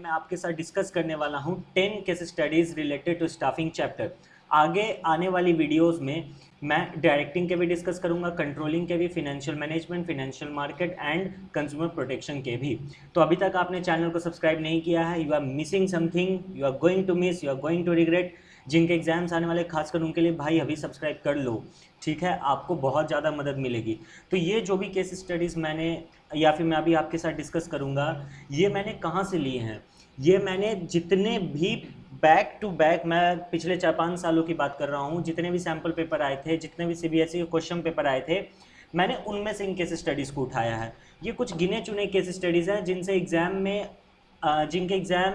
मैं आपके साथ डिस्कस करने वाला हूं 10 case studies related to staffing chapter. आगे आने वाली वीडियोस में मैं डायरेक्टिंग के भी डिस्कस करूंगा, कंट्रोलिंग के भी, financial management, financial market and consumer protection के भी। तो अभी तक आपने चैनल को सब्सक्राइब नहीं किया है, you are missing something, you are going to miss, you are going to regret. जिनके एग्जाम्स आने वाले खासकर उनके लिए भाई अभी सब्सक्राइब कर लो, ठीक है, आपको बहुत ज़्यादा मदद मिलेगी। तो ये जो भी केस स्टडीज़ मैंने या फिर मैं अभी आपके साथ डिस्कस करूँगा, ये मैंने कहाँ से लिए हैं? ये मैंने जितने भी बैक टू बैक, मैं पिछले 4-5 सालों की बात कर रहा हूँ, जितने भी सैम्पल पेपर आए थे, जितने भी सीबीएसई के क्वेश्चन पेपर आए थे, मैंने उनमें से इन केस स्टडीज़ को उठाया है। ये कुछ गिने चुने केस स्टडीज़ हैं जिनसे एग्ज़ाम में जिनके एग्ज़ाम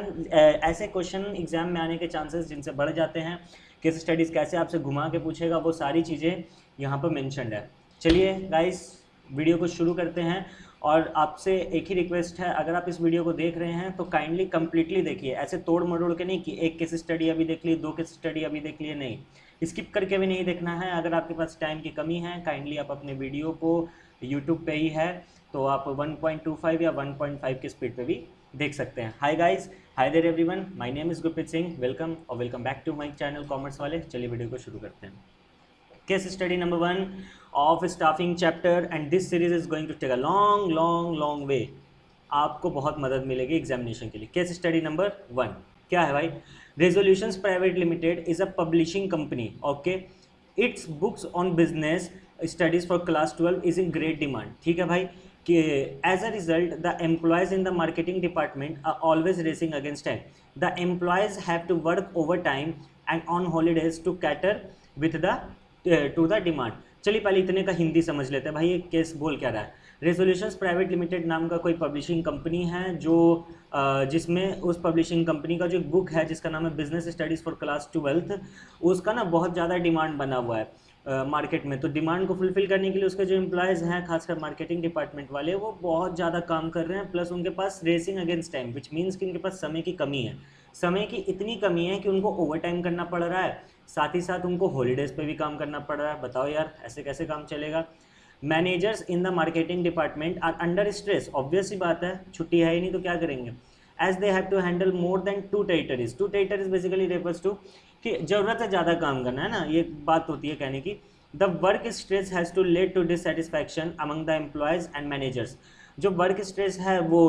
ऐसे क्वेश्चन एग्ज़ाम में आने के चांसेस जिनसे बढ़ जाते हैं। केस स्टडीज़ कैसे आपसे घुमा के पूछेगा, वो सारी चीज़ें यहाँ पर मेंशन्ड है। चलिए गाइस, वीडियो को शुरू करते हैं। और आपसे एक ही रिक्वेस्ट है, अगर आप इस वीडियो को देख रहे हैं तो काइंडली कंप्लीटली देखिए, ऐसे तोड़ मरोड़ के नहीं कि एक केस स्टडी अभी देख ली, 2 केस स्टडी अभी देख लिए, नहीं, स्किप करके भी नहीं देखना है। अगर आपके पास टाइम की कमी है, काइंडली आप अपने वीडियो को यूट्यूब पे ही है तो आप 1.25 या 1.5 के स्पीड पे भी देख सकते हैं। Hi guys, hi there everyone, my name is Gurpreet Singh, welcome और welcome back to my channel commerce वाले। चलिए वीडियो को शुरू करते हैं। Case study number 1 of staffing chapter, and this series is going to take a long way। आपको बहुत मदद मिलेगी एग्जामिनेशन के लिए। केस स्टडी नंबर 1 क्या है भाई? Resolutions private limited is a publishing company, okay. It's books on business studies for class 12 is in great demand. ठीक है भाई, कि as a result the employees in the marketing department are always racing against time. The employees have to work overtime and on holidays to cater with the to the demand. चलिए पहले इतने का हिंदी समझ लेते हैं भाई, ये case बोल क्या रहा है। रेजोल्यूशंस प्राइवेट लिमिटेड नाम का कोई पब्लिशिंग कंपनी है जो जिसमें उस पब्लिशिंग कंपनी का जो बुक है जिसका नाम है बिजनेस स्टडीज़ फॉर क्लास 12, उसका ना बहुत ज़्यादा डिमांड बना हुआ है मार्केट में। तो डिमांड को फुलफिल करने के लिए उसके जो एम्प्लॉयज़ हैं, खासकर मार्केटिंग डिपार्टमेंट वाले, वो बहुत ज़्यादा काम कर रहे हैं। प्लस उनके पास racing against time, which means कि उनके पास समय की कमी है। समय की इतनी कमी है कि उनको ओवर टाइम करना पड़ रहा है, साथ ही साथ उनको हॉलीडेज़ पे भी काम करना पड़ रहा है। बताओ यार, ऐसे कैसे काम चलेगा? Managers in the marketing department are under stress. Obvious सी बात है, छुट्टी है ही नहीं तो क्या करेंगे। As they have to handle more than 2 territories. 2 territories basically refers to कि ज़रूरत है ज़्यादा काम करना, है ना, ये बात होती है कहने की। The work stress has to lead to dissatisfaction among the employees and managers. जो वर्क स्ट्रेस है वो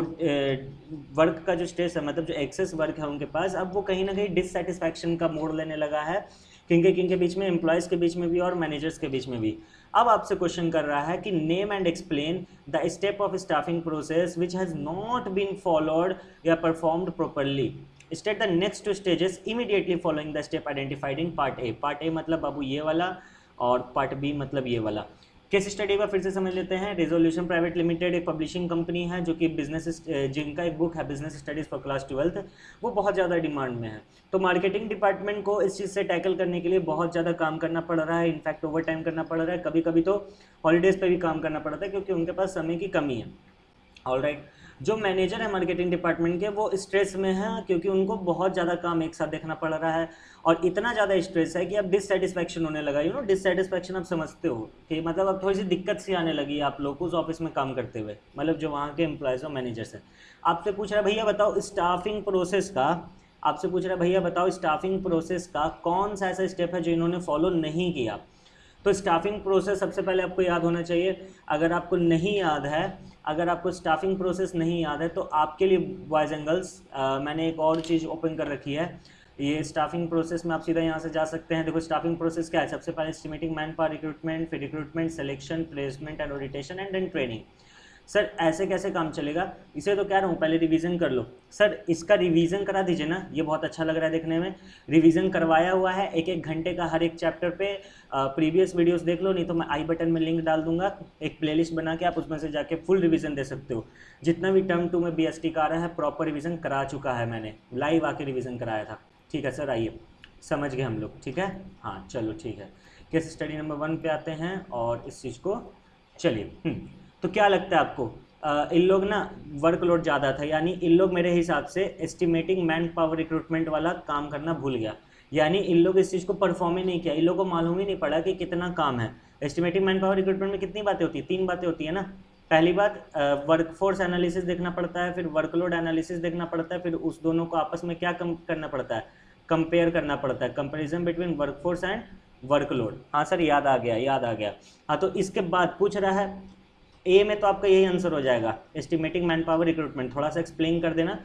वर्क का जो स्ट्रेस है, मतलब जो एक्सेस वर्क है उनके पास, अब वो कहीं ना कहीं डिससेटिस्फैक्शन का मोड़ लेने लगा है। किनके बीच में? एम्प्लॉयज़ के बीच में भी और मैनेजर्स के बीच में भी। अब आपसे क्वेश्चन कर रहा है कि name and explain the step of staffing process which has not been followed या performed properly. State the next 2 stages immediately following the step identified in part A. Part A मतलब बाबू ये वाला, और पार्ट बी मतलब ये वाला। Case study का फिर से समझ लेते हैं। रेजोल्यूशन प्राइवेट लिमिटेड एक पब्लिशिंग कंपनी है जो कि जिनका एक बुक है बिजनेस स्टडीज़ फॉर क्लास 12, वो बहुत ज़्यादा डिमांड में है। तो मार्केटिंग डिपार्टमेंट को इस चीज़ से टैकल करने के लिए बहुत ज़्यादा काम करना पड़ रहा है, इनफैक्ट ओवर टाइम करना पड़ रहा है, कभी कभी तो हॉलीडेज़ पर भी काम करना पड़ता है क्योंकि उनके पास समय की कमी है। ऑलराइट, जो मैनेजर है मार्केटिंग डिपार्टमेंट के, वो स्ट्रेस में है क्योंकि उनको बहुत ज़्यादा काम एक साथ देखना पड़ रहा है। और इतना ज़्यादा स्ट्रेस है कि अब डिससेटिस्फैक्शन होने लगा। यू नो डिससेटिस्फैक्शन आप समझते हो कि मतलब अब थोड़ी सी दिक्कत सी आने लगी है आप लोग को उस ऑफिस में काम करते हुए, मतलब जो वहाँ के एम्प्लॉयज़ और मैनेजर्स हैं। आपसे पूछ रहा है भैया बताओ स्टाफिंग प्रोसेस का, आपसे पूछ रहा है भैया बताओ स्टाफिंग प्रोसेस का कौन सा ऐसा स्टेप है जो इन्होंने फॉलो नहीं किया। तो स्टाफिंग प्रोसेस सबसे पहले आपको याद होना चाहिए। अगर आपको नहीं याद है, अगर आपको स्टाफिंग प्रोसेस नहीं याद है तो आपके लिए बॉयज़ एंड गर्ल्स मैंने एक और चीज़ ओपन कर रखी है। ये स्टाफिंग प्रोसेस में आप सीधा यहाँ से जा सकते हैं। देखो स्टाफिंग प्रोसेस क्या है। सबसे पहले एस्टिमेटिंग मैन पावर रिक्रूटमेंट, फिर recruitment, selection, placement and orientation and then training. Sir ऐसे कैसे काम चलेगा? इसे तो कह रहा हूँ पहले रिवीजन कर लो। सर इसका रिवीजन करा दीजिए ना, ये बहुत अच्छा लग रहा है देखने में। रिवीजन करवाया हुआ है 1-1 घंटे का हर एक चैप्टर पे। प्रीवियस वीडियोस देख लो, नहीं तो मैं आई बटन में लिंक डाल दूंगा, एक प्लेलिस्ट बना के आप उसमें से जाके फुल रिवीजन दे सकते हो। जितना भी टर्म 2 में BST का आ रहा है प्रॉपर रिवीजन करा चुका है मैंने, लाइव आके रिवीजन कराया था। ठीक है सर, आइए समझ गए हम लोग, ठीक है। हाँ चलो ठीक है, केस स्टडी नंबर 1 पे आते हैं और इस चीज़ को चलिए। तो क्या लगता है आपको? इन लोग ना वर्कलोड ज़्यादा था, यानी इन लोग मेरे हिसाब से एस्टिमेटिंग मैन पावर रिक्रूटमेंट वाला काम करना भूल गया, यानी इन लोग इस चीज़ को परफॉर्म ही नहीं किया। इन लोगों को मालूम ही नहीं पड़ा कि कितना काम है। एस्टिमेटिंग मैन पावर रिक्रूटमेंट में कितनी बातें होती है? 3 बातें होती है ना। पहली बात वर्कफोर्स एनालिसिस देखना पड़ता है, फिर वर्कलोड एनालिसिस देखना पड़ता है, फिर उस दोनों को आपस में क्या करना पड़ता है, कंपेयर करना पड़ता है, comparison between workforce and workload. हाँ सर याद आ गया, याद आ गया। हाँ तो इसके बाद पूछ रहा है ए में, तो आपका यही आंसर हो जाएगा, एस्टिमेटिंग मैन पावर रिक्रूटमेंट। थोड़ा सा एक्सप्लेन कर देना।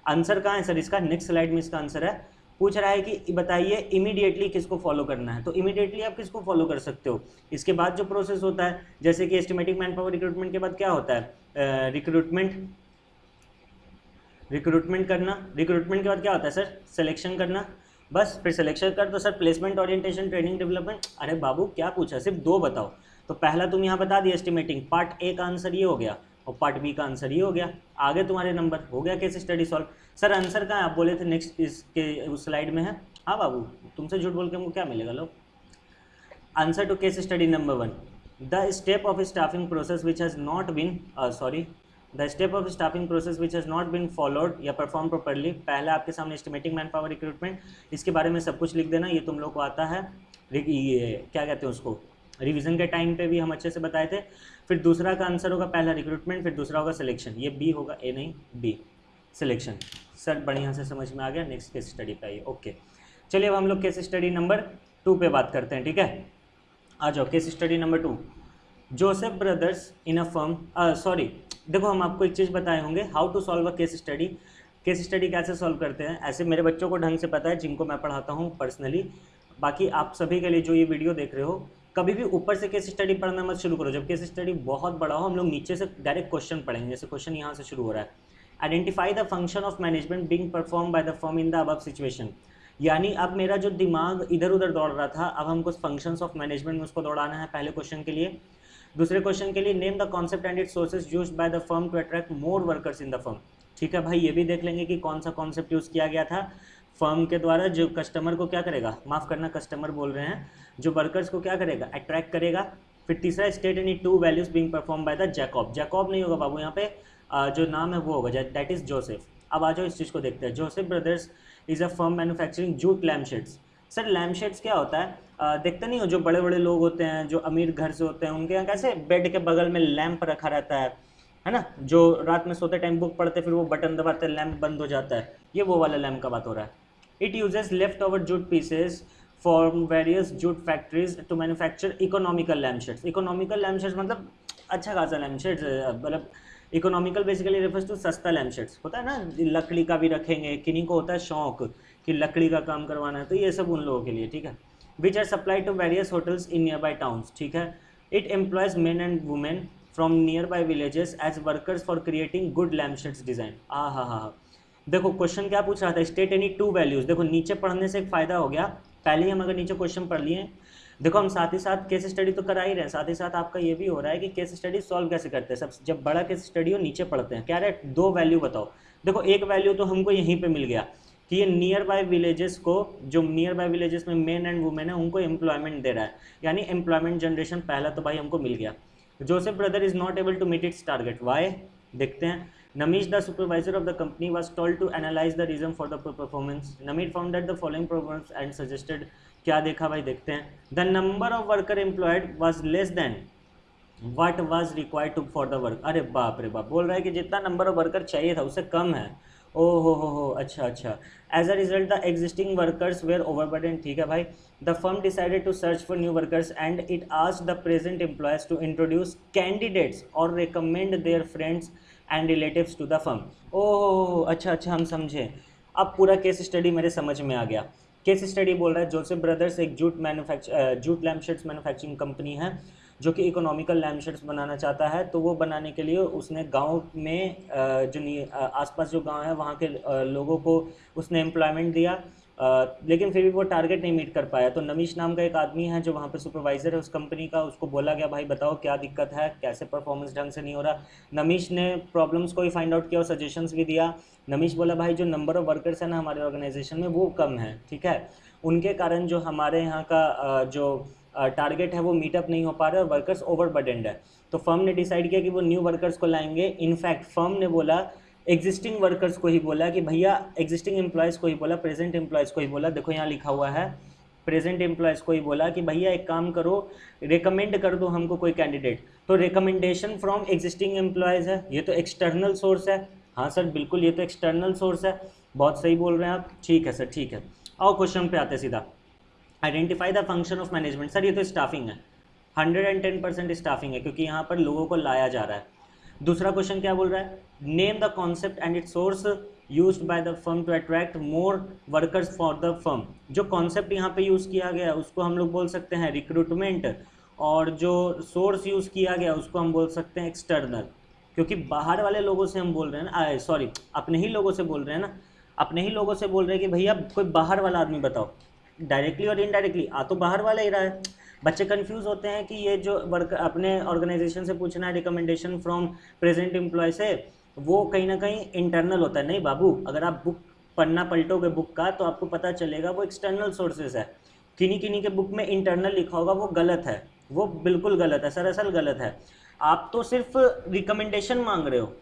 आंसर कहाँ है सर इसका, नेक्स्ट स्लाइड में इसका आंसर है। पूछ रहा है कि बताइए इमीडिएटली किसको फॉलो करना है, तो इमीडिएटली आप किसको फॉलो कर सकते हो। इसके बाद जो प्रोसेस होता है, जैसे कि एस्टिमेटिंग मैन पावर रिक्रूटमेंट के बाद क्या होता है, रिक्रूटमेंट करना। रिक्रूटमेंट के बाद क्या होता है सर, सिलेक्शन करना। बस फिर सिलेक्शन कर तो sir placement, orientation, training, development. अरे बाबू क्या पूछा, सिर्फ 2 बताओ। तो पहला तुम यहाँ बता दिया एस्टिमेटिंग, पार्ट ए का आंसर ये हो गया और पार्ट बी का आंसर ये हो गया। आगे तुम्हारे नंबर हो गया case study solve. Sir answer कहाँ है, आप बोले थे नेक्स्ट इसके उस स्लाइड में है। हाँ बाबू तुमसे झूठ बोल के हमको क्या मिलेगा लो। Answer to case study number 1, the step of staffing process which has not been the step of staffing process which has not been followed या परफॉर्म प्रॉपर्ली। पहला आपके सामने एस्टिमेटिंग मैन पावर रिक्रूटमेंट, इसके बारे में सब कुछ लिख देना, ये तुम लोग को आता है। ये क्या कहते हैं उसको, रिवीजन के टाइम पे भी हम अच्छे से बताए थे। फिर दूसरा का आंसर होगा पहला रिक्रूटमेंट, फिर दूसरा होगा सिलेक्शन। ये बी होगा, ए नहीं बी, सिलेक्शन। सर बढ़िया से समझ में आ गया। नेक्स्ट केस स्टडी पे आइए। ओके चलिए अब हम लोग केस स्टडी नंबर 2 पे बात करते हैं, ठीक है। आ जाओ case study number 2, Joseph brothers in a firm. देखो हम आपको एक चीज़ बताए होंगे, how to solve a case study. Case study कैसे सॉल्व करते हैं, ऐसे मेरे बच्चों को ढंग से पता है जिनको मैं पढ़ाता हूँ पर्सनली। बाकी आप सभी के लिए जो ये वीडियो देख रहे हो, कभी भी ऊपर से केस स्टडी पढ़ना मत शुरू करो। जब केस स्टडी बहुत बड़ा हो, हम लोग नीचे से डायरेक्ट क्वेश्चन पढ़ेंगे। जैसे क्वेश्चन यहाँ से शुरू हो रहा है, identify the function of management being perform by the firm in the above situation. यानी अब मेरा जो दिमाग इधर उधर दौड़ रहा था, अब हमको फंक्शंस ऑफ मैनेजमेंट में उसको दौड़ाना है पहले क्वेश्चन के लिए। दूसरे क्वेश्चन के लिए name the concept and its sources used by the firm to attract more workers in the firm. ठीक है भाई, ये भी देख लेंगे कि कौन सा कॉन्सेप्ट यूज़ किया गया था फर्म के द्वारा, जो कस्टमर को क्या करेगा, माफ़ करना कस्टमर बोल रहे हैं, जो वर्कर्स को क्या करेगा, अट्रैक्ट करेगा। फिर तीसरा, state any 2 values being perform by the Jacob. Jacob नहीं होगा बाबू, यहाँ पे जो नाम है वो होगा, दैट इज जोसेफ। अब आ जाओ इस चीज़ को देखते हैं। Joseph brothers is a firm manufacturing jute lampshades. Sir lampshades क्या होता है, देखते नहीं हो जो बड़े बड़े लोग होते हैं, जो अमीर घर से होते हैं, उनके यहाँ कैसे बेड के बगल में लैंप रखा रहता है ना, जो रात में सोते टाइम बुक पढ़ते फिर वो बटन दबाते लैंप बंद हो जाता है, ये वो वाला लैंप का बात हो रहा है। It uses left over jute pieces from various jute factories to manufacture economical lampshades. Economical lampshades मतलब अच्छा खासा लैम्पशेड्स, मतलब इकोनॉमिकल बेसिकली रेफर्स टू सस्ता लैम्पशेड्स। होता है ना, लकड़ी का भी रखेंगे, किन्हीं को होता है शौक कि लकड़ी का काम करवाना है, तो ये सब उन लोगों के लिए, ठीक है। Which are supply to various hotels in nearby towns, ठीक है। It employs men and women from nearby villages as workers for creating good lampshades design. हाँ, देखो क्वेश्चन क्या पूछ रहा था, स्टेट एनी 2 वैल्यूज। देखो नीचे पढ़ने से एक फ़ायदा हो गया, पहले ही हम अगर नीचे क्वेश्चन पढ़ लिए, देखो हम साथ ही साथ केस स्टडी तो करा ही रहे हैं, साथ ही साथ आपका ये भी हो रहा है कि केस स्टडी सॉल्व कैसे करते हैं। सब जब बड़ा केस स्टडी हो नीचे पढ़ते हैं, क्या रहे 2 वैल्यू बताओ। देखो एक वैल्यू तो हमको यहीं पे मिल गया कि ये नियर बाय विलेजेस को, जो नियर बाय विलेजेस में मेन एंड वुमेन है, उनको एम्प्लॉयमेंट दे रहा है, यानी एम्प्लॉयमेंट जनरेशन पहला तो भाई हमको मिल गया। Joseph brother is not able to meet its target, why देखते हैं। Namish, the supervisor of the company, was told to analyze the reason for the poor performance. Namish found that the following problems and suggested, क्या देखा भाई देखते हैं। The number of worker employed was less than what was required to for the work। अरे बाप रे बाप, बोल रहा है कि जितना नंबर ऑफ वर्कर चाहिए था उससे कम है। ओ हो, अच्छा। As a result the existing workers were overburden, ठीक है भाई। The firm decided to search for new workers and it asked the present employees to introduce candidates और recommend their friends and relatives to the firm. ओह अच्छा, हम समझे, अब पूरा केस स्टडी मेरे समझ में आ गया। केस स्टडी बोल रहा है जोसेफ ब्रदर्स एक जूट लैम्पशेड्स मैन्युफैक्चरिंग कंपनी है जो कि इकोनॉमिकल लैम्पशेड्स बनाना चाहता है। तो वो बनाने के लिए उसने गांव में जो आसपास जो गांव है वहाँ के लोगों को उसने एम्प्लॉयमेंट दिया, लेकिन फिर भी वो टारगेट नहीं मीट कर पाया। तो नमीश नाम का एक आदमी है जो वहाँ पे सुपरवाइज़र है उस कंपनी का, उसको बोला गया भाई बताओ क्या दिक्कत है, कैसे परफॉर्मेंस ढंग से नहीं हो रहा। नमीश ने प्रॉब्लम्स को ही फाइंड आउट किया और सजेशंस भी दिया। नमीश बोला भाई जो नंबर ऑफ़ वर्कर्स है ना हमारे ऑर्गेनाइजेशन में वो कम है, ठीक है, उनके कारण जो हमारे यहाँ का जो टारगेट है वो मीटअप नहीं हो पा रहा है और वर्कर्स ओवरबर्डेंड है। तो फर्म ने डिसाइड किया कि वो न्यू वर्कर्स को लाएंगे। इनफैक्ट फर्म ने बोला एग्जिस्टिंग वर्कर्स को ही बोला कि भैया एग्जिस्टिंग एम्प्लॉयज़ को ही बोला, प्रेजेंट एम्प्लॉयज़ को ही बोला। देखो यहाँ लिखा हुआ है प्रेजेंट एम्प्लॉयज़ को ही बोला कि भैया एक काम करो, रिकमेंड कर दो हमको कोई कैंडिडेट, तो रिकमेंडेशन फ्रॉम एग्जिस्टिंग एम्प्लॉयज़ है, ये तो एक्सटर्नल सोर्स है। हाँ सर बिल्कुल, ये तो एक्सटर्नल सोर्स है, बहुत सही बोल रहे हैं आप। ठीक है सर, ठीक है। आओ क्वेश्चन पे आते सीधा। Identify the function of management. Sir ये तो स्टाफिंग है, 110% स्टाफिंग है, क्योंकि यहाँ पर लोगों को लाया जा रहा है। दूसरा क्वेश्चन क्या बोल रहा है, name the concept and its source used by the firm to attract more workers for the firm. जो कॉन्सेप्ट यहाँ पे यूज़ किया गया उसको हम लोग बोल सकते हैं रिक्रूटमेंट, और जो सोर्स यूज़ किया गया उसको हम बोल सकते हैं एक्सटर्नल, क्योंकि बाहर वाले लोगों से हम बोल रहे हैं ना, सॉरी अपने ही लोगों से बोल रहे हैं ना, अपने ही लोगों से बोल रहे हैं कि भैया कोई बाहर वाला आदमी बताओ, डायरेक्टली और इनडायरेक्टली आ तो बाहर वाला ही रहा है। बच्चे कंफ्यूज होते हैं कि ये जो वर्क अपने ऑर्गेनाइजेशन से पूछना है रिकमेंडेशन फ्रॉम प्रेजेंट एम्प्लॉय से, वो कहीं ना कहीं इंटरनल होता है। नहीं बाबू, अगर आप बुक पन्ना पलटोगे बुक का तो आपको पता चलेगा वो एक्सटर्नल सोर्सेज है। किन्हीं किन्हीं के बुक में इंटरनल लिखा होगा, वो गलत है, वो बिल्कुल गलत है, सरासर गलत है। आप तो सिर्फ रिकमेंडेशन मांग रहे हो,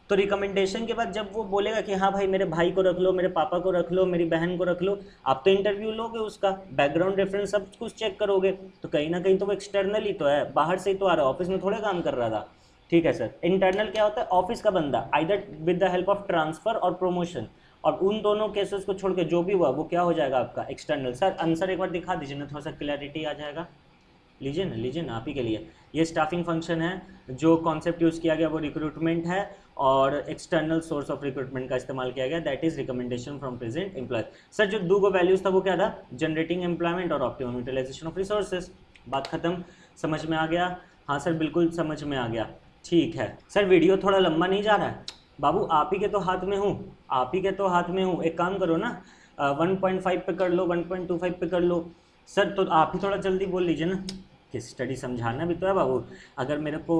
तो रिकमेंडेशन के बाद जब वो बोलेगा कि हाँ भाई मेरे भाई को रख लो, मेरे पापा को रख लो, मेरी बहन को रख लो, आप तो इंटरव्यू लोगे, उसका बैकग्राउंड रेफरेंस सब कुछ चेक करोगे, तो कहीं ना कहीं तो वो एक्सटर्नल ही तो है, बाहर से ही तो आ रहा है, ऑफिस में थोड़े काम कर रहा था। ठीक है सर। इंटरनल क्या होता है, ऑफिस का बंदा, either with the help of transfer और प्रमोशन, और उन दोनों केसेस को छोड़ के जो भी हुआ वो क्या हो जाएगा आपका एक्सटर्नल। सर आंसर एक बार दिखा दीजिए ना, थोड़ा सा क्लैरिटी आ जाएगा। लीजिए ना आप ही के लिए। ये स्टाफिंग फंक्शन है, जो कॉन्सेप्ट यूज़ किया गया वो रिक्रूटमेंट है, और एक्सटर्नल सोर्स ऑफ रिक्रूटमेंट का इस्तेमाल किया गया, that is recommendation from present employee. Sir जो दो वैल्यूज था वो क्या था, जनरेटिंग एम्प्लॉयमेंट और ऑप्टिमम यूटिलाइजेशन ऑफ रिसोर्सेज। बात खत्म, समझ में आ गया? हाँ सर बिल्कुल समझ में आ गया। ठीक है सर, वीडियो थोड़ा लंबा नहीं जा रहा है बाबू, आप ही के तो हाथ में हूँ, आप ही के तो हाथ में हूँ। एक काम करो ना, 1.5 पे कर लो, 1.25 पे कर लो। सर तो आप ही थोड़ा जल्दी बोल लीजिए ना, केस स्टडी समझाना भी तो है बाबू, अगर मेरे को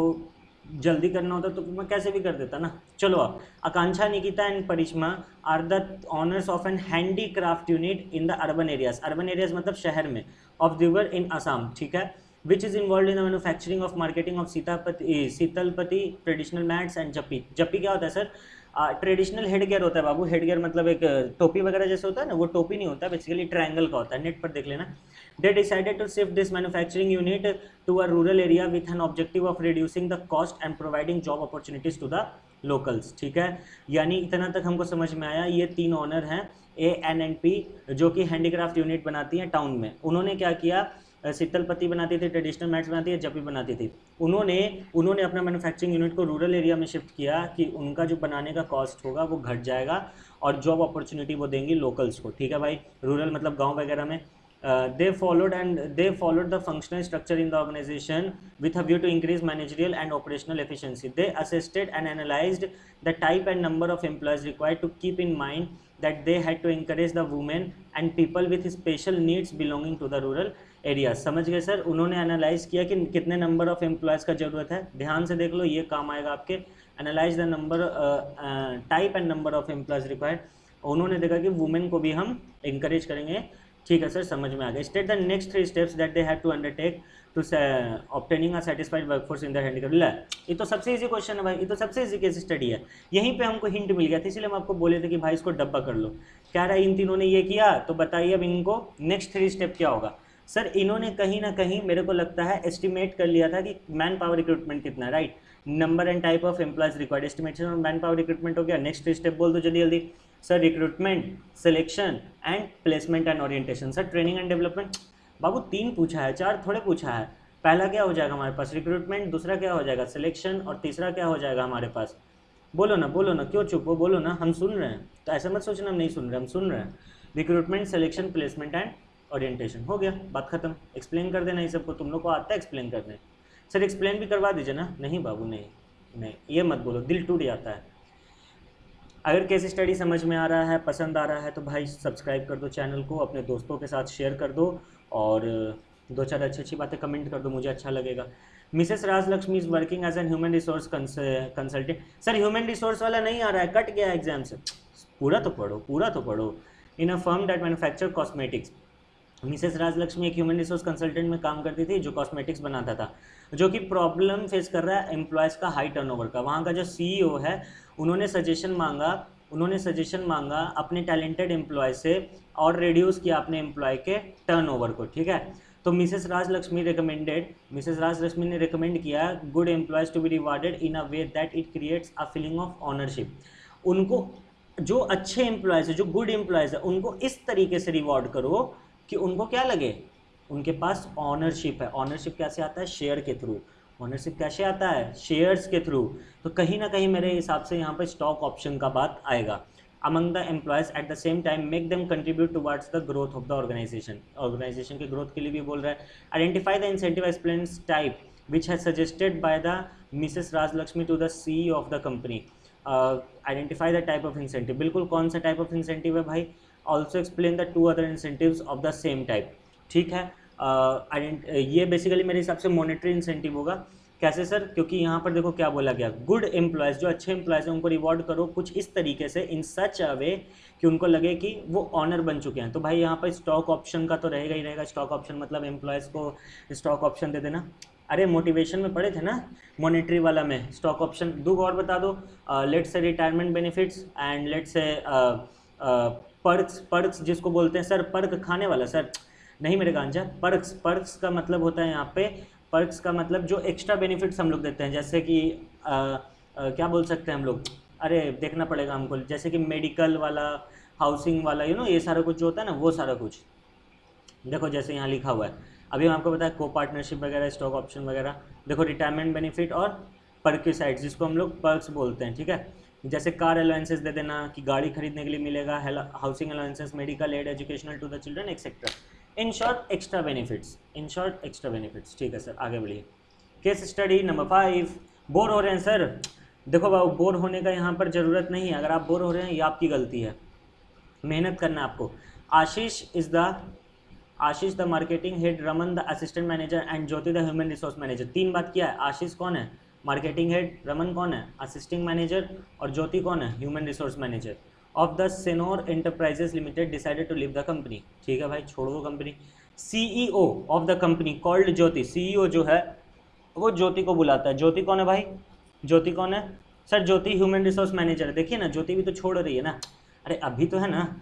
जल्दी करना होता तो मैं कैसे भी कर देता ना। चलो आप, Akanksha, Nikita and Parishma are the owners of an handicraft unit in the urban areas. Urban areas मतलब शहर में, ऑफ दिवर इन असम, ठीक है। Which is involve in the manufacturing of marketing of Sheetalpati traditional mats and Japi. Japi क्या होता है सर, ट्रेडिशनल हेड गियर होता है बाबू। हेड गियर मतलब एक टोपी वगैरह जैसे होता है ना, वो टोपी नहीं होता, बेसिकली ट्रायंगल का होता है, नेट पर देख लेना। They decided to shift this manufacturing unit to a rural area with an objective of reducing the cost and providing job opportunities to the locals। ठीक है, यानी इतना तक हमको समझ में आया। ये तीन ऑनर हैं ANNP, जो कि हैंडीक्राफ्ट यूनिट बनाती हैं टाउन में। उन्होंने क्या किया, शीतलपति बनाती थी, ट्रेडिशनल मैट्स बनाती है, जपी बनाती थी। उन्होंने अपना मैन्युफैक्चरिंग यूनिट को रूरल एरिया में शिफ्ट किया कि उनका जो बनाने का कॉस्ट होगा वो घट जाएगा और जॉब अपॉर्चुनिटी वो देंगी लोकल्स को। ठीक है भाई, रूरल मतलब गाँव वगैरह में। They followed the functional structure in the organization with a view to increase managerial and operational efficiency. They assessed and analyzed the type and number of employees required to keep in mind that they had to encourage the women and people with special needs belonging to the rural areas। समझ गए sir? उन्होंने analyse किया कि कितने number of employees का ज़रूरत है। ध्यान से देख लो, ये काम आएगा आपके। Analyse the number, type and number of employees required. उन्होंने देखा कि वुमेन को भी हम इंकरेज करेंगे। ठीक है सर, समझ में आ गया। State the next 3 steps that they have to undertake to obtaining a satisfied workforce in the handicraft. ये तो सबसे इजी क्वेश्चन है भाई, ये तो सबसे इजी केस स्टडी है। यहीं पे हमको हिंट मिल गया था, इसलिए हम आपको बोले थे कि भाई इसको डब्बा कर लो। क्या रहा, इन तीनों ने ये किया, तो बताइए अब इनको नेक्स्ट 3 स्टेप क्या होगा। सर इन्होंने कहीं ना कहीं मेरे को लगता है एस्टिमेट कर लिया था कि मैन पावर रिक्रूटमेंट कितना है, right. Number and type of employees required, estimation of man power recruitment हो गया। नेक्स्ट स्टेप बोल दो जल्दी जल्दी sir. Recruitment, selection and placement and orientation. Sir training and development बाबू 3 पूछा है, 4 थोड़े पूछा है। पहला क्या हो जाएगा हमारे पास, रिक्रूटमेंट, दूसरा क्या हो जाएगा सिलेक्शन, और तीसरा क्या हो जाएगा हमारे पास। बोलो ना, क्यों चुप हो, बोलो ना, हम सुन रहे हैं। तो ऐसा मत सोचना हम नहीं सुन रहे, हम सुन रहे हैं। Recruitment, selection, placement and orientation, हो गया, बात खत्म। एक्सप्लेन कर देना ये सबको, तुम लोग को आता है एक्सप्लेन करने। सर एक्सप्लेन भी करवा दीजिए ना। नहीं बाबू नहीं, ये मत बोलो, दिल टूट जाता है। अगर केस स्टडी समझ में आ रहा है, पसंद आ रहा है, तो भाई सब्सक्राइब कर दो चैनल को, अपने दोस्तों के साथ शेयर कर दो, और 2-4 अच्छी बातें कमेंट कर दो, मुझे अच्छा लगेगा। Mrs Rajalakshmi is working as an human resource consultant. Sir human resource वाला नहीं आ रहा है, कट गया एग्जाम से। पूरा तो पढ़ो। In a firm that manufacture cosmetics. Mrs Rajalakshmi एक ह्यूमन रिसोर्स कंसल्टेंट में काम करती थी, जो कॉस्मेटिक्स बनाता था, जो कि प्रॉब्लम फेस कर रहा है एम्प्लॉयज़ का हाई टर्नओवर का। वहाँ का जो CEO है, उन्होंने सजेशन मांगा उन्होंने सजेशन मांगा अपने टैलेंटेड एम्प्लॉय से और रिड्यूस किया अपने एम्प्लॉय के टर्नओवर को, ठीक है। तो मिसेस राजलक्ष्मी ने रिकमेंड किया good employees to be rewarded in a way that it creates a feeling of ownership. उनको जो अच्छे एम्प्लॉयज़ है, जो गुड एम्प्लॉयज़ है, उनको इस तरीके से रिवॉर्ड करो कि उनको क्या लगे, उनके पास ऑनरशिप है। ऑनरशिप कैसे आता है? शेयर के थ्रू। ऑनरशिप कैसे आता है? शेयर्स के थ्रू। तो कहीं ना कहीं मेरे हिसाब से यहाँ पर स्टॉक ऑप्शन का बात आएगा। among the employees at the same time make them contribute towards the growth of the organization के growth के लिए भी बोल रहा है। identify the incentive expense type which has suggested by the Mrs. Rajlakshmi to the CEO of the company। identify the type of incentive, बिल्कुल कौन सा type of incentive है भाई? also explain the two other incentives of the same type, ठीक है। ये basically मेरे हिसाब से मॉनेटरी इंसेंटिव होगा। कैसे सर? क्योंकि यहाँ पर देखो क्या बोला गया, गुड एम्प्लॉयज़, जो अच्छे एम्प्लॉयज़ हैं उनको रिवॉर्ड करो कुछ इस तरीके से, इन सच अ वे कि उनको लगे कि वो ऑनर बन चुके हैं। तो भाई यहाँ पर स्टॉक ऑप्शन का तो रहेगा ही रहेगा। स्टॉक ऑप्शन मतलब एम्प्लॉयज़ को स्टॉक ऑप्शन दे देना। अरे मोटिवेशन में पढ़े थे ना मॉनेटरी वाला में, स्टॉक ऑप्शन। दो और बता दो, let's say retirement benefits and let's say perks जिसको बोलते हैं सर, पर्क खाने वाला सर, नहीं मेरे गांजा। पर्क्स का मतलब होता है यहाँ पे, पर्क्स का मतलब जो एक्स्ट्रा बेनिफिट्स हम लोग देते हैं, जैसे कि क्या बोल सकते हैं हम लोग, अरे देखना पड़ेगा हमको, जैसे कि मेडिकल वाला, हाउसिंग वाला, ये सारा कुछ जो होता है ना, वो सारा कुछ देखो जैसे यहाँ लिखा हुआ है। अभी हम आपको बताया को पार्टनरशिप वगैरह, स्टॉक ऑप्शन वगैरह। देखो रिटायरमेंट बेनिफिट और पर्क्यूसाइड्स जिसको हम लोग पर्क्स बोलते हैं, ठीक है। जैसे कार अलाउंसेस दे देना कि गाड़ी खरीदने के लिए मिलेगा, housing allowances, medical aid, educational to the children etcetera. In short extra benefits, ठीक है सर, आगे बढ़िए। Case study number 5। बोर हो रहे हैं सर? देखो बाबू, बोर होने का यहाँ पर ज़रूरत नहीं है। अगर आप बोर हो रहे हैं ये आपकी गलती है, मेहनत करना है आपको। Ashish the marketing head, Raman the assistant manager and Jyoti the human resource manager. 3 बात किया है। आशीष कौन है? Marketing head. रमन कौन है? Assistant manager. और ज्योति कौन है? Human resource manager. Of the Senor enterprises limited decided to leave the company. ठीक है भाई, छोड़ दो company. CEO of the company called Jyoti. CEO जो है वो ज्योति को बुलाता है। ज्योति कौन है भाई? ज्योति कौन है सर? ज्योति ह्यूमन रिसोर्स मैनेजर। देखिए ना, ज्योति भी तो छोड़ रही है ना, अरे अभी तो है ना।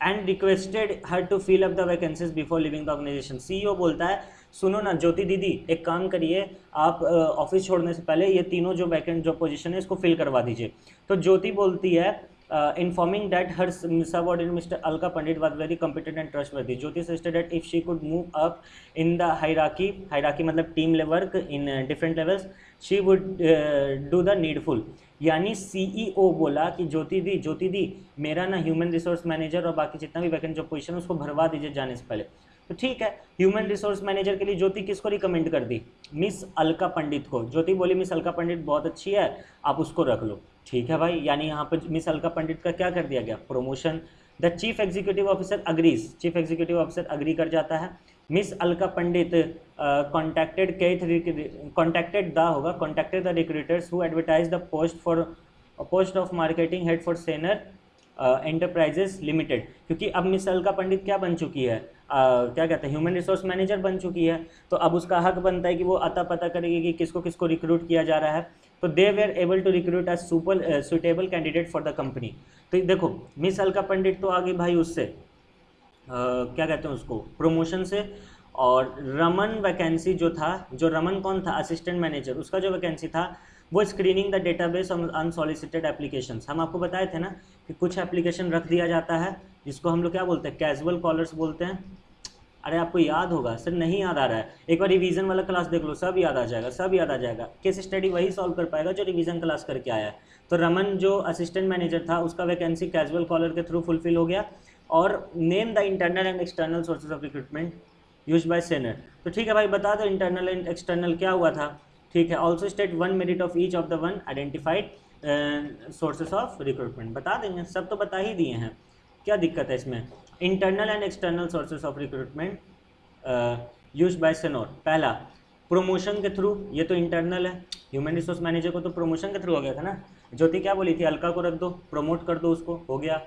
And requested her to fill up the vacancies before leaving the organisation. CEO बोलता है सुनो ना ज्योति दीदी, एक काम करिए, आप ऑफिस छोड़ने से पहले ये तीनों जो वैकेंट जो पोजीशन है इसको फिल करवा दीजिए। तो ज्योति बोलती है informing that her subordinate Mr. Alka Pandit was very competent and trustworthy. Jyoti suggested that if she could move up in the hierarchy मतलब team work in different levels, she would do the needful. यानी CEO बोला कि ज्योति दी मेरा ना human resource manager और बाकी जितना भी वैकेंट जो पोजीशन है उसको भरवा दीजिए जाने से पहले। तो ठीक है, ह्यूमन रिसोर्स मैनेजर के लिए ज्योति किसको रिकमेंड कर दी? मिस अलका पंडित को। ज्योति बोली मिस अलका पंडित बहुत अच्छी है, आप उसको रख लो। ठीक है भाई, यानी यहाँ पर मिस अलका पंडित का क्या कर दिया गया? Promotion. The chief executive officer agrees. Chief executive officer agree कर जाता है। Miss Alka Pandit contacted the recruiters who advertise the post of marketing head for Senor enterprises limited. क्योंकि अब मिस अलका पंडित क्या बन चुकी है, क्या कहते हैं, ह्यूमन रिसोर्स मैनेजर बन चुकी है। तो अब उसका हक बनता है कि वो अता पता करेगी कि किसको किसको रिक्रूट किया जा रहा है। तो they were able to recruit a suitable candidate for the company. तो देखो मिस अलका पंडित तो आ गई भाई उससे क्या कहते हैं उसको, प्रमोशन से। और रमन वैकेंसी जो था, जो रमन कौन था? Assistant manager. उसका जो वैकेंसी था वो screening the database on unsolicited applications. हम आपको बताए थे ना कि कुछ एप्लीकेशन रख दिया जाता है जिसको हम लोग क्या बोलते हैं, कैजुअल कॉलर्स बोलते हैं। अरे आपको याद होगा सर, नहीं याद आ रहा है, एक बार रिवीजन वाला क्लास देख लो, सब याद आ जाएगा। केस स्टडी वही सॉल्व कर पाएगा जो रिवीजन क्लास करके आया है। तो रमन जो असिस्टेंट मैनेजर था उसका वैकेंसी कैजुअल कॉलर के थ्रू फुलफिल हो गया। और name the internal and external sources of recruitment used by Senor. तो ठीक है भाई, बता दो इंटरनल एंड एक्सटर्नल क्या हुआ था। ठीक है, also state 1 merit of each of the 1 identified sources of recruitment. बता देंगे, सब तो बता ही दिए हैं, क्या दिक्कत है इसमें। Internal and external sources of recruitment used by Senor. पहला प्रमोशन के थ्रू, ये तो इंटरनल है, ह्यूमन रिसोर्स मैनेजर को तो प्रमोशन के थ्रू हो गया था ना। ज्योति क्या बोली थी, अलका को रख दो, प्रमोट कर दो उसको, हो गया।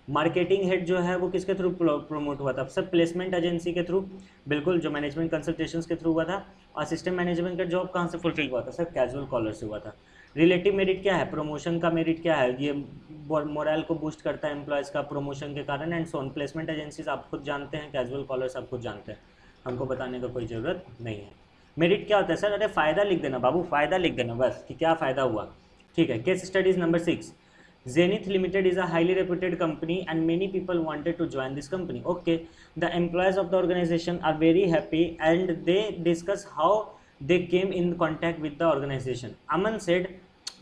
मार्केटिंग हेड जो है वो किसके थ्रू प्रमोट हुआ था? सब प्लेसमेंट एजेंसी के थ्रू, बिल्कुल, जो मैनेजमेंट कंसल्टेशंस के थ्रू हुआ था। असिस्टेंट मैनेजमेंट का जॉब कहाँ से फुलफिल हुआ था? सर कैजुअल कॉलर से हुआ था। रिलेटिव मेरिट क्या है, प्रमोशन का मेरिट क्या है, ये मोरल को बूस्ट करता है एम्प्लॉयज़ का प्रमोशन के कारण, एंड सोन। प्लेसमेंट एजेंसीज आप खुद जानते हैं, कैजुअल कॉलर्स आप खुद जानते हैं, हमको बताने का कोई ज़रूरत नहीं है। मेरिट क्या होता है सर, अरे फ़ायदा लिख देना बाबू, फ़ायदा लिख देना बस कि क्या फ़ायदा हुआ, ठीक है। Case studies number 6, Zenith Limited is a highly reputed company and many people wanted to join this company. Okay, the employees of the organization are very happy and they discuss how they came in contact with the organization. Aman said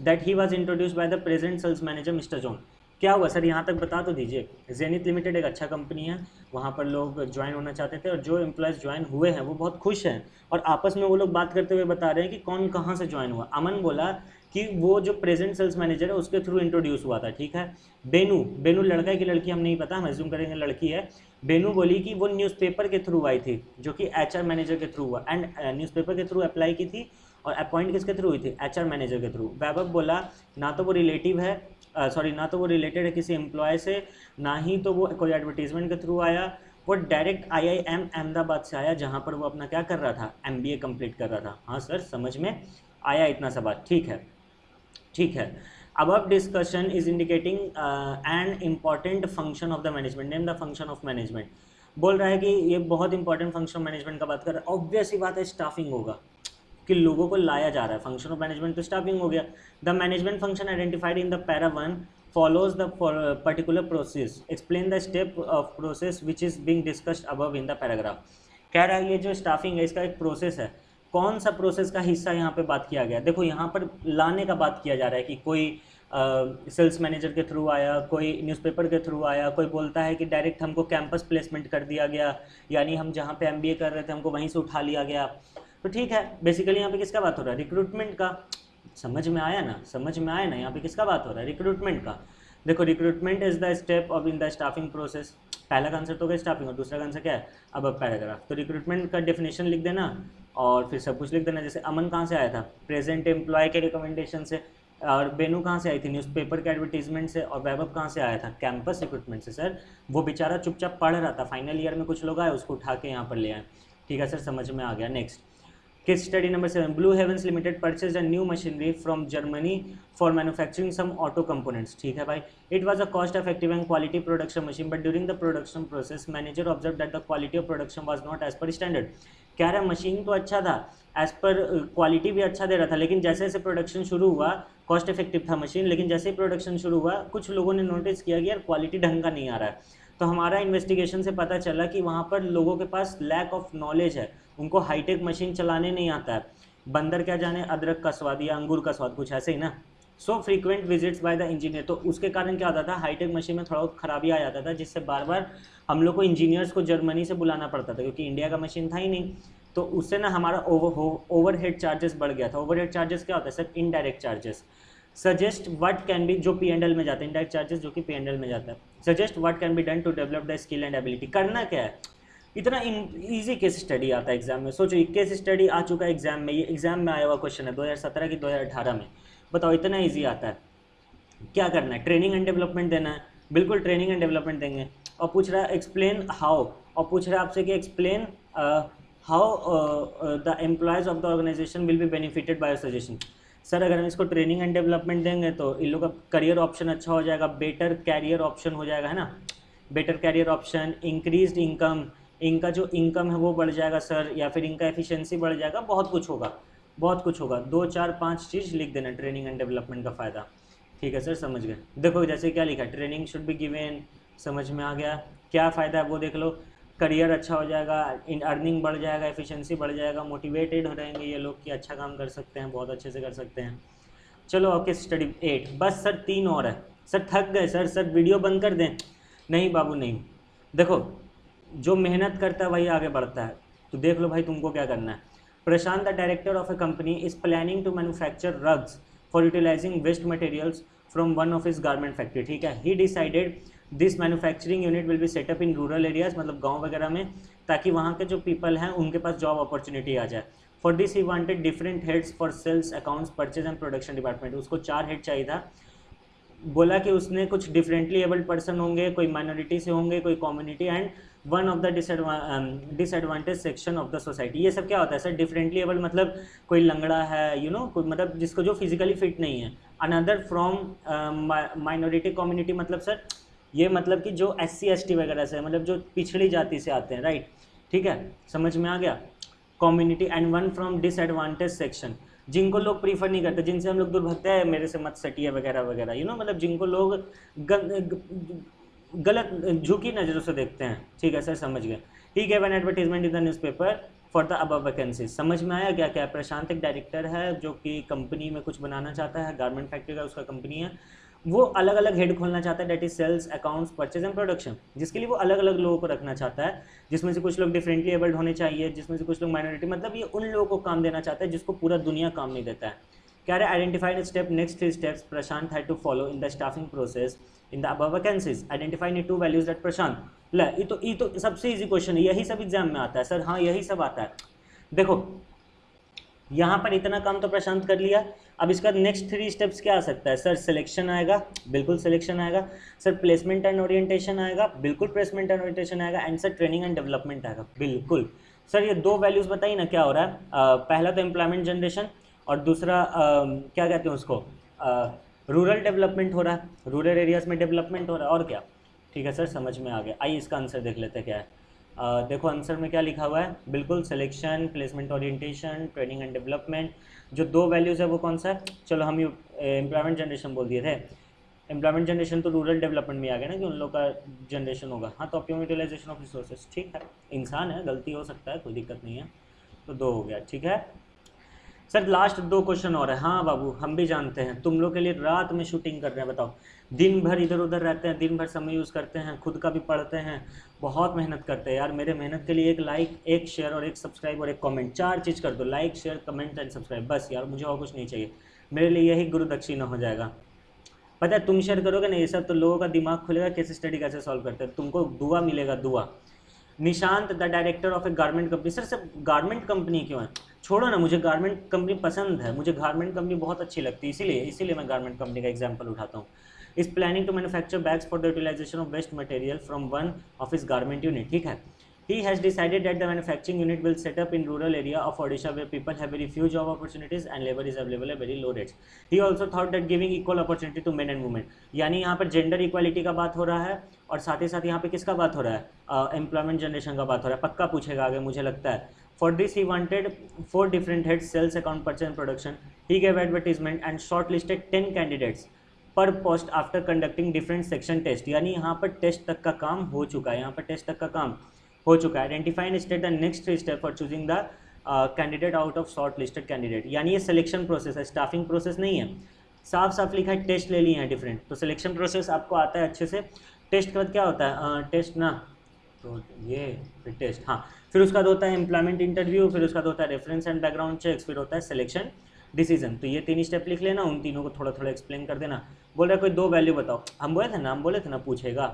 that he was introduced by the present sales manager Mr. John. क्या हुआ sir, यहाँ तक बता तो दीजिए। Zenith limited एक अच्छा company है, वहाँ पर लोग ज्वाइन होना चाहते थे और जो एम्प्लॉयज़ ज्वाइन हुए हैं वो बहुत खुश हैं, और आपस में वो लोग बात करते हुए बता रहे हैं कि कौन कहाँ से ज्वाइन हुआ। अमन बोला कि वो जो प्रेजेंट सेल्स मैनेजर है उसके थ्रू इंट्रोड्यूस हुआ था, ठीक है। बेनू लड़का है कि लड़की हम नहीं पता, हम एज्यूम करेंगे लड़की है। बेनू बोली कि वो न्यूज़पेपर के थ्रू आई थी, जो कि एचआर मैनेजर के थ्रू हुआ, एंड न्यूज़पेपर के थ्रू अप्लाई की थी और अपॉइंट किसके थ्रू हुई थी, एचआर मैनेजर के थ्रू। वैभव बोला ना तो वो रिलेटिव है, ना तो वो रिलेटेड है किसी एम्प्लॉय से, ना ही तो वो कोई एडवर्टीजमेंट के थ्रू आया, वो डायरेक्ट IIM अहमदाबाद से आया, जहाँ पर वो अपना क्या कर रहा था, MBA कंप्लीट कर रहा था। हाँ सर, समझ में आया इतना सा बात, ठीक है, ठीक है। Above discussion is indicating an important function of the management. Name the function of management. बोल रहा है कि ये बहुत इंपॉर्टेंट फंक्शन मैनेजमेंट का बात कर रहा है। ऑब्वियस ही बात है, स्टाफिंग होगा कि लोगों को लाया जा रहा है, फंक्शन ऑफ मैनेजमेंट तो स्टाफिंग हो गया। The management function identified in the para 1 follows the particular process. Explain the step of process which is being discussed above in the paragraph. कह रहा है ये जो स्टाफिंग है इसका एक प्रोसेस है, कौन सा प्रोसेस का हिस्सा यहाँ पे बात किया गया। देखो यहाँ पर लाने का बात किया जा रहा है कि कोई सेल्स मैनेजर के थ्रू आया, कोई न्यूज़पेपर के थ्रू आया, कोई बोलता है कि डायरेक्ट हमको कैंपस प्लेसमेंट कर दिया गया, यानी हम जहाँ पे MBA कर रहे थे हमको वहीं से उठा लिया गया। तो ठीक है, बेसिकली यहाँ पे किसका बात हो रहा है, रिक्रूटमेंट का। समझ में आया ना, समझ में आया ना, यहाँ पे किसका बात हो रहा है, रिक्रूटमेंट का। देखो recruitment is the step of in the staffing process. पहला का आंसर तो क्या स्टाफिंग, और दूसरा का आंसर क्या है, अब पैराग्राफ। तो रिक्रूटमेंट का डेफिनेशन लिख देना और फिर सब कुछ लिख देना। जैसे अमन कहाँ से आया था, प्रेजेंट एम्प्लॉय के रिकमेंडेशन से, और बेनू कहाँ से आई थी, न्यूज़पेपर के एडवर्टीजमेंट से, और वैभव कहाँ से आया था, कैंपस रिक्रूटमेंट से। सर वो बेचारा चुपचाप पढ़ रहा था, फाइनल ईयर में कुछ लोग आए उसको उठा के यहाँ पर ले आए। ठीक है सर, समझ में आ गया। Next case study number 7, blue heavens limited purchase a new machinery from Germany for manufacturing some auto components. ठीक है भाई, it was a cost effective and quality production machine but during the production process manager observe that the quality of production was not as per standard. कह रहा है machine तो अच्छा था, as per quality भी अच्छा दे रहा था, लेकिन जैसे जैसे प्रोडक्शन शुरू हुआ, कॉस्ट इफेक्टिव था मशीन, लेकिन जैसे ही प्रोडक्शन शुरू हुआ कुछ लोगों ने नोटिस किया कि यार क्वालिटी ढंग का नहीं आ रहा है। तो हमारा इन्वेस्टिगेशन से पता चला कि वहाँ पर लोगों के पास लैक ऑफ नॉलेज है, उनको हाईटेक मशीन चलाने नहीं आता है। बंदर क्या जाने अदरक का स्वाद या अंगूर का स्वाद, कुछ ऐसे ही ना। So frequent visits by the engineer, तो उसके कारण क्या होता था, हाईटेक मशीन में थोड़ा बहुत खराबी आ जाता था, जिससे बार बार हम लोग को इंजीनियर्स को जर्मनी से बुलाना पड़ता था, क्योंकि इंडिया का मशीन था ही नहीं। तो उससे ना हमारा ओवरहेड चार्जेस बढ़ गया था। ओवरहेड चार्जेस क्या होता है sir, indirect charges. Suggest what can B, जो P&L में जाता है, इनडायरेक्ट चार्जेस जो कि P&L में जाता है। Suggest what can be done to develop the skill and ability. करना क्या है, इतना इजी केस स्टडी आता है एग्जाम में। सोचो एक केस स्टडी आ चुका है एग्जाम में, ये एग्जाम में आया हुआ क्वेश्चन है 2017 की 2018 में। बताओ इतना इजी आता है। क्या करना है, ट्रेनिंग एंड डेवलपमेंट देना है, बिल्कुल ट्रेनिंग एंड डेवलपमेंट देंगे। और पूछ रहा है एक्सप्लेन हाउ, और पूछ रहा है आपसे कि explain how the employees of the organisation will be benefited by suggestion. Sir अगर हम इसको ट्रेनिंग एंड डेवलपमेंट देंगे तो इन लोग का करियर ऑप्शन अच्छा हो जाएगा, बेटर कैरियर ऑप्शन हो जाएगा, है ना। Better career option, increased income, इनका जो इनकम है वो बढ़ जाएगा सर, या फिर इनका एफिशिएंसी बढ़ जाएगा, बहुत कुछ होगा, बहुत कुछ होगा। 2 4 5 चीज़ लिख देना ट्रेनिंग एंड डेवलपमेंट का फ़ायदा। ठीक है सर, समझ गए। देखो जैसे क्या लिखा, ट्रेनिंग शुड बी गिवन, समझ में आ गया। क्या फ़ायदा है वो देख लो, करियर अच्छा हो जाएगा, इन अर्निंग बढ़ जाएगा, एफिशिएंसी बढ़ जाएगा, मोटिवेटेड हो रहेंगे ये लोग कि अच्छा काम कर सकते हैं, बहुत अच्छे से कर सकते हैं। चलो ओके, स्टडी 8 बस सर 3 और है। सर थक गए सर वीडियो बंद कर दें। नहीं बाबू नहीं, देखो जो मेहनत करता है वही आगे बढ़ता है। तो देख लो भाई तुमको क्या करना है। Prashant the director of a company is planning to manufacture rugs for utilizing waste materials from one of his garment factory. ठीक है, he decided this manufacturing unit will be set up in rural areas, मतलब गांव वगैरह में, ताकि वहाँ के जो पीपल हैं उनके पास जॉब अपॉर्चुनिटी आ जाए। For this he wanted different heads for sales, accounts, purchase and production department. उसको 4 हेड चाहिए था बोला कि उसने कुछ डिफरेंटली एबल्ड पर्सन होंगे, कोई माइनॉरिटी से होंगे, कोई community, and one of the disadvantage section of the society. ये सब क्या होता है सर? डिफरेंटली एबल्ड मतलब कोई लंगड़ा है, कोई मतलब जिसको जो फिजिकली फिट नहीं है। अनदर फ्रॉम माइनॉरिटी कम्युनिटी मतलब सर ये मतलब कि जो SC ST वगैरह से, मतलब जो पिछड़ी जाति से आते हैं, राइट, ठीक है, समझ में आ गया। Community and one from disadvantage section, जिनको लोग प्रीफर नहीं करते, जिनसे हम लोग दूर भगते हैं, मेरे से मत सटिए वगैरह वगैरह, मतलब जिनको लोग गलत झुकी नज़रों से देखते हैं, ठीक है सर, समझ गए। He gave an advertisement in the newspaper for the above vacancies. समझ में आया क्या? क्या प्रशांत एक डायरेक्टर है जो कि कंपनी में कुछ बनाना चाहता है, गारमेंट फैक्ट्री का उसका कंपनी है, वो अलग अलग हेड खोलना चाहता है, that is sales, accounts, purchase and production, जिसके लिए वो अलग अलग लोगों को रखना चाहता है, जिसमें से कुछ लोग डिफरेंटली एबल्ड होने चाहिए, जिसमें से कुछ लोग माइनॉरिटी, मतलब ये उन लोगों को काम देना चाहता है जिसको पूरा दुनिया काम नहीं देता है। क्या है? Identified step, next 3 steps Prashant had to follow in the staffing process in the above vacancies. Identify any 2 values that Prashant. ये तो सबसे इजी क्वेश्चन है, यही सब एग्जाम में आता है सर, हाँ यही सब आता है। देखो यहाँ पर इतना काम तो प्रशांत कर लिया, अब इसका नेक्स्ट 3 स्टेप्स क्या आ सकता है सर? सिलेक्शन आएगा, बिल्कुल सिलेक्शन आएगा सर। प्लेसमेंट एंड ओरिएंटेशन आएगा, बिल्कुल प्लेसमेंट एंड ओरिएंटेशन आएगा। And sir training and development आएगा, बिल्कुल सर। ये 2 वैल्यूज़ बताइए ना क्या हो रहा है? पहला तो एम्प्लॉयमेंट जनरेशन और दूसरा क्या कहते हैं उसको, रूरल डेवलपमेंट हो रहा है, रूरल एरियाज़ में डेवलपमेंट हो रहा है, और क्या? ठीक है सर, समझ में आ गया। आइए इसका आंसर देख लेते हैं क्या है। देखो आंसर में क्या लिखा हुआ है, बिल्कुल selection, placement orientation, training and development. जो 2 वैल्यूज़ है वो कौन सा है? चलो हम एम्प्लॉयमेंट जनरेशन बोल दिए थे, एम्प्लॉयमेंट जनरेशन तो रूरल डेवलपमेंट में आ गया ना कि उन लोग का जनरेशन होगा। हाँ तो ऑप्टिमम यूटिलाइजेशन ऑफ रिसोर्सेज, ठीक है, इंसान है, गलती हो सकता है, कोई दिक्कत नहीं है, तो 2 हो गया, ठीक है सर। लास्ट 2 क्वेश्चन और है। हाँ बाबू हम भी जानते हैं तुम लोग के लिए रात में शूटिंग कर रहे हैं, बताओ, दिन भर इधर उधर रहते हैं, दिन भर समय यूज़ करते हैं, खुद का भी पढ़ते हैं, बहुत मेहनत करते हैं यार। मेरे मेहनत के लिए एक लाइक, एक शेयर और एक सब्सक्राइब और एक कमेंट, 4 चीज़ कर दो, like, share, comment and subscribe, बस यार, मुझे और कुछ नहीं चाहिए, मेरे लिए यही गुरु दक्षिणा हो जाएगा। पता है तुम शेयर करोगे ना ये सब, तो लोगों का दिमाग खुलेगा, केस स्टडी कैसे सॉल्व करते हैं, तुमको दुआ मिलेगा, दुआ। Nishant the director of A garment company. Sir सब गारमेंट कंपनी क्यों है? छोड़ो ना, मुझे गारमेंट कंपनी पसंद है, मुझे गारमेंट कंपनी बहुत अच्छी लगती है, इसीलिए मैं गारमेंट कंपनी का एग्जांपल उठाता हूँ। Is planning to manufacture bags for the utilisation of waste material from one of his garment unit, ठीक है। He has decided that the manufacturing unit will set up in rural area of Odisha where people have very few job opportunities and labor is available at very low rates. He also thought that giving equal opportunity to men and women, यानी यहाँ पर gender equality का बात हो रहा है, और साथ ही साथ यहाँ पे किसका बात हो रहा है? एम्प्लॉयमेंट जनरेशन का बात हो रहा है, पक्का पूछेगा आगे मुझे लगता है। For this he wanted 4 different heads, sales, account, purchase and production. He gave advertisement and shortlisted 10 candidates per post after conducting different section test, यानी यहाँ पर टेस्ट तक का काम हो चुका है, यहाँ पर टेस्ट तक का काम हो चुका है। Identify and state the next 3 step for choosing the candidate out of short listed candidate, यानी ये सिलेक्शन प्रोसेस है, स्टाफिंग प्रोसेस नहीं है। साफ साफ लिखा है टेस्ट ले लिए हैं डिफरेंट, तो सिलेक्शन प्रोसेस आपको आता है अच्छे से। टेस्ट के बाद क्या होता है? टेस्ट ना, तो ये फिर टेस्ट, हाँ, फिर उसका होता है एम्प्लॉयमेंट इंटरव्यू, फिर उसका होता है रेफरेंस एंड बैकग्राउंड चेक्स, फिर होता है सिलेक्शन डिसीजन। तो ये 3 स्टेप लिख लेना, उन तीनों को थोड़ा थोड़ा एक्सप्लेन कर देना। बोल रहा कोई 2 वैल्यू बताओ, हम बोले थे ना पूछेगा।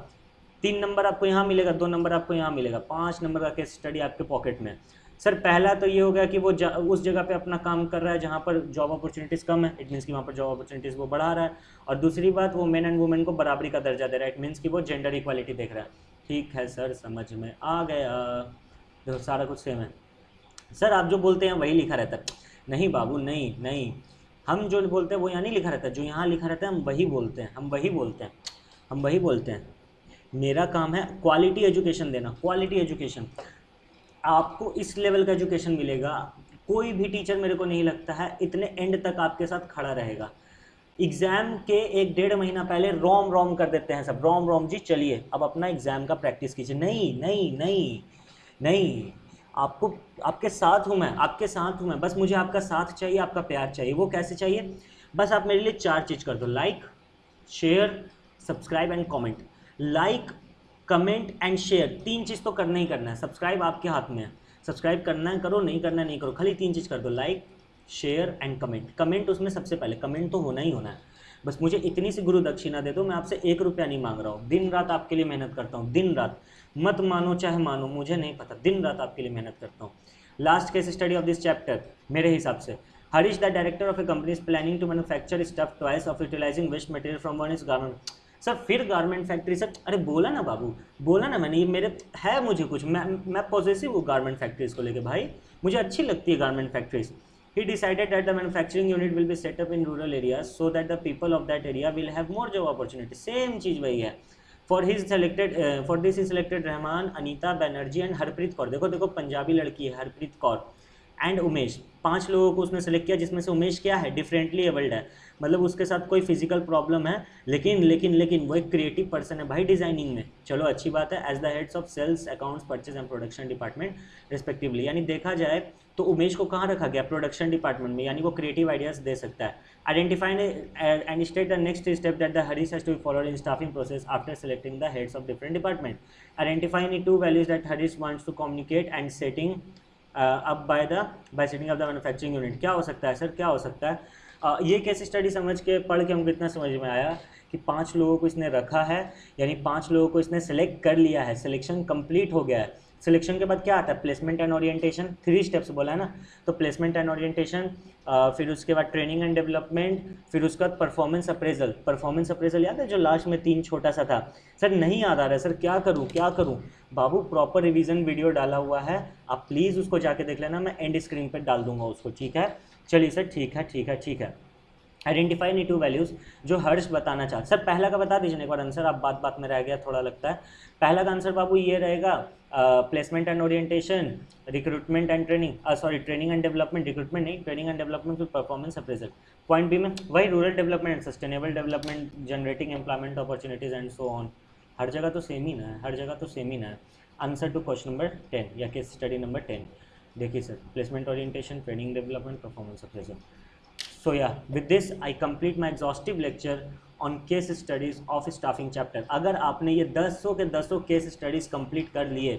3 नंबर आपको यहाँ मिलेगा, 2 नंबर आपको यहाँ मिलेगा, 5 नंबर का केस स्टडी आपके पॉकेट में। सर पहला तो ये हो गया कि वो उस जगह पे अपना काम कर रहा है जहाँ पर जॉब अपॉर्चुनिटीज़ कम है, इट मीन्स कि वहाँ पर जॉब अपॉर्चुनिटीज़ वो बढ़ा रहा है। और दूसरी बात, वो मेन एंड वुमेन को बराबरी का दर्जा दे रहा है, इट मीन्स कि वो जेंडर इक्वालिटी देख रहा है। ठीक है सर, समझ में आ गया, देखो सारा कुछ सेम है। सर आप जो बोलते हैं वही लिखा रहता है। नहीं बाबू, नहीं, हम जो बोलते हैं वो यहाँ नहीं लिखा रहता है, जो यहाँ लिखा रहता है हम वही बोलते हैं, हम वही बोलते हैं। मेरा काम है क्वालिटी एजुकेशन देना, क्वालिटी एजुकेशन। आपको इस लेवल का एजुकेशन मिलेगा, कोई भी टीचर मेरे को नहीं लगता है इतने एंड तक आपके साथ खड़ा रहेगा। एग्ज़ाम के 1-1.5 महीना पहले रोम कर देते हैं सब, रोम जी चलिए अब अपना एग्ज़ाम का प्रैक्टिस कीजिए। नहीं, आपको आपके साथ हूँ मैं, बस मुझे आपका साथ चाहिए, आपका प्यार चाहिए। वो कैसे चाहिए? बस आप मेरे लिए 4 चीज़ कर दो, like, share, subscribe and comment. Like, comment and share, 3 चीज़ तो करना ही करना है। सब्सक्राइब आपके हाथ में है, सब्सक्राइब करना है करो, नहीं करना है नहीं करो, खाली 3 चीज़ कर दो, like, share and comment. Comment उसमें सबसे पहले, कमेंट तो होना ही होना है। बस मुझे इतनी सी गुरु दक्षिणा दे दो, मैं आपसे 1 रुपया नहीं मांग रहा हूँ। दिन रात आपके लिए मेहनत करता हूँ, दिन रात, मत मानो चाहे मानो, मुझे नहीं पता, दिन रात आपके लिए मेहनत करता हूँ। Last case study of this chapter मेरे हिसाब से Harish the director of a company is planning to manufacture stuff toys of utilising waste material from one is garment. Sir फिर गारमेंट फैक्ट्री सर, अरे बोला ना बाबू, बोला ना मैंने, ये मेरे है मुझे कुछ, मैं पॉजिटिव हूँ गारमेंट फैक्ट्रीज को लेके भाई, मुझे अच्छी लगती है garment factories. He decided that the manufacturing unit will be set up in rural areas so that the people of that area will have more job opportunities. Same चीज़ वही है। For this he selected Rahman, Anita Banerjee and Harpreet Kaur. देखो देखो पंजाबी लड़की है Harpreet Kaur and Umesh, 5 लोगों को उसने select किया, जिसमें से उमेश क्या है, डिफरेंटली एबल्ड है, मतलब उसके साथ कोई फिजिकल प्रॉब्लम है, लेकिन वो एक क्रिएटिव पर्सन है भाई डिजाइनिंग में। चलो अच्छी बात है। As the heads of sales, accounts, purchase and production department respectively. यानी देखा जाए तो उमेश को कहाँ रखा गया, प्रोडक्शन डिपार्टमेंट में, यानी वो क्रिएटिव आइडियाज दे सकता है। Identify and state the next step that the Harish has to be followed in staffing process after selecting the heads of different department. Identify any 2 values that Harish wants to communicate and setting up by setting up the manufacturing unit. क्या हो सकता है sir, क्या हो सकता है? ये case study समझ के पढ़ के हमको इतना समझ में आया कि 5 लोगों को इसने रखा है, यानी 5 लोगों को इसने सेलेक्ट कर लिया है, सिलेक्शन कंप्लीट हो गया है। सिलेक्शन के बाद क्या आता है, प्लेसमेंट एंड ओरिएंटेशन, 3 स्टेप्स बोला है ना, तो प्लेसमेंट एंड ओरिएंटेशन, फिर उसके बाद ट्रेनिंग एंड डेवलपमेंट, फिर उसके बाद परफॉर्मेंस अप्रेजल। परफॉर्मेंस अप्रेजल याद है जो लास्ट में 3 छोटा सा था? सर नहीं याद आ रहा है सर, क्या करूँ बाबू? प्रॉपर रिवीजन वीडियो डाला हुआ है, आप प्लीज़ उसको जाके देख लेना, मैं एंड स्क्रीन पर डाल दूंगा उसको, ठीक है? चलिए सर, ठीक है। आइडेंटिफाई एनी 2 वैल्यूज़ जो हर्ष बताना चाहते। सर पहला का बता दीजिए एक बार आंसर, आप बात में रह गया थोड़ा लगता है। पहला का आंसर बाबू ये रहेगा, placement and orientation, recruitment and training, training and development, recruitment नहीं, ट्रेनिंग एंड डेवलपमेंट, फिर परफॉर्मेंस अप्रेजल। पॉइंट बी में वही rural development and sustainable development, generating employment opportunities and so on. हर जगह तो सेम ही ना है। आंसर टू क्वेश्चन नंबर 10 या केस स्टडी नंबर 10 देखिए sir, placement orientation, training development, performance appraisal. So yeah, with this I complete my exhaustive lecture on case studies of staffing chapter। अगर आपने ये 10 के 10 केस स्टडीज़ कंप्लीट कर लिए,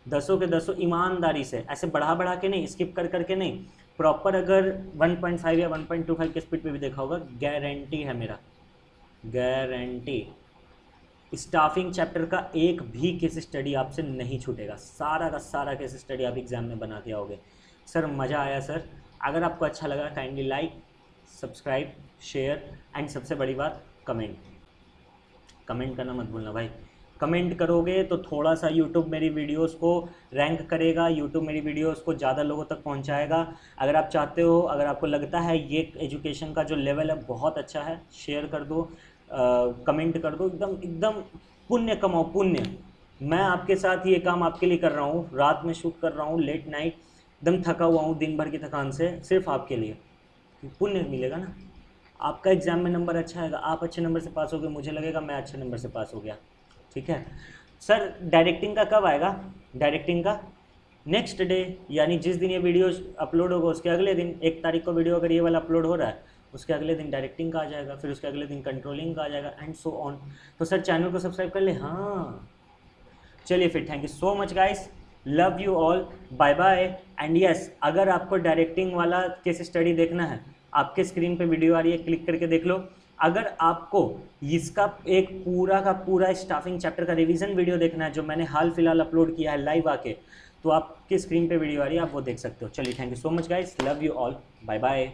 10 के 10 ईमानदारी से, ऐसे बढ़ा के नहीं, स्किप करके नहीं, प्रॉपर अगर 1.5 या 1.25 के स्पीड पे भी देखा होगा, गारंटी है मेरा, गारंटी स्टाफिंग चैप्टर का एक भी केस स्टडी आपसे नहीं छूटेगा, सारा का सारा केस स्टडी आप एग्जाम में बना के आओगे। सर मज़ा आया सर, अगर आपको अच्छा लगा kindly like, subscribe, share and सबसे बड़ी बात कमेंट करना मत भूलना भाई। कमेंट करोगे तो थोड़ा सा यूट्यूब मेरी वीडियोस को रैंक करेगा, यूट्यूब मेरी वीडियोस को ज़्यादा लोगों तक पहुंचाएगा। अगर आप चाहते हो, अगर आपको लगता है ये एजुकेशन का जो लेवल है बहुत अच्छा है, शेयर कर दो, कमेंट कर दो, एकदम पुण्य कमाओ, पुण्य। मैं आपके साथ ये काम आपके लिए कर रहा हूँ, रात में शूट कर रहा हूँ, लेट नाइट, एकदम थका हुआ हूँ दिन भर की थकान से, सिर्फ आपके लिए। पुण्य मिलेगा ना, आपका एग्जाम में नंबर अच्छा आएगा, आप अच्छे नंबर से पास हो गए, मुझे लगेगा मैं अच्छे नंबर से पास हो गया, ठीक है सर। डायरेक्टिंग का कब आएगा? डायरेक्टिंग का नेक्स्ट डे, यानी जिस दिन ये वीडियो अपलोड होगा उसके अगले दिन, 1 तारीख को वीडियो अगर ये वाला अपलोड हो रहा है, उसके अगले दिन डायरेक्टिंग का आ जाएगा, फिर उसके अगले दिन कंट्रोलिंग का आ जाएगा एंड सो ऑन। तो सर चैनल को सब्सक्राइब कर ले। हाँ चलिए फिर, thank you so much guys, love you all, bye bye and yes, अगर आपको डायरेक्टिंग वाला केस स्टडी देखना है, आपके स्क्रीन पे वीडियो आ रही है, क्लिक करके देख लो। अगर आपको इसका एक पूरा का पूरा स्टाफिंग चैप्टर का रिवीजन वीडियो देखना है जो मैंने हाल फिलहाल अपलोड किया है लाइव आके, तो आपके स्क्रीन पे वीडियो आ रही है, आप वो देख सकते हो। चलिए thank you so much guys, love you all, bye bye.